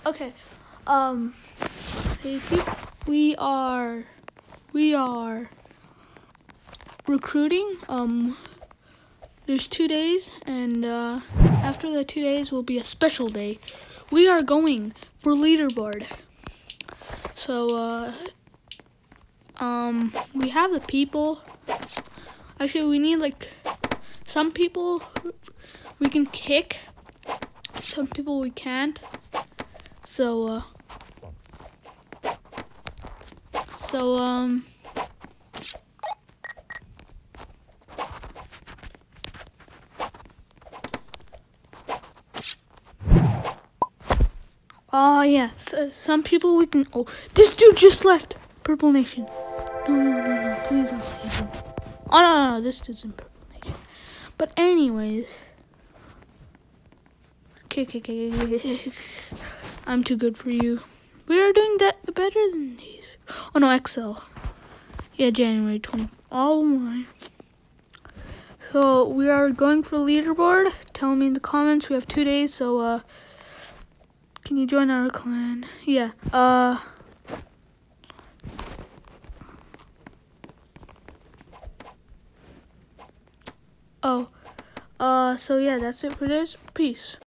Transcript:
Okay. We are recruiting. There's 2 days, and after the 2 days will be a special day. We are going for leaderboard. So we have the people. Actually, we need like some people we can kick, some people we can't. So yeah, so some people we can. Oh, this dude just left Purple Nation. No, please don't say him. Oh no, this dude's in Purple Nation. But anyways, okay. I'm too good for you. We are doing that better than these. Oh no, XL. Yeah, January 20th. Oh my. So we are going for leaderboard. Tell me in the comments. We have 2 days, so can you join our clan? Yeah. So yeah, that's it for this. Peace.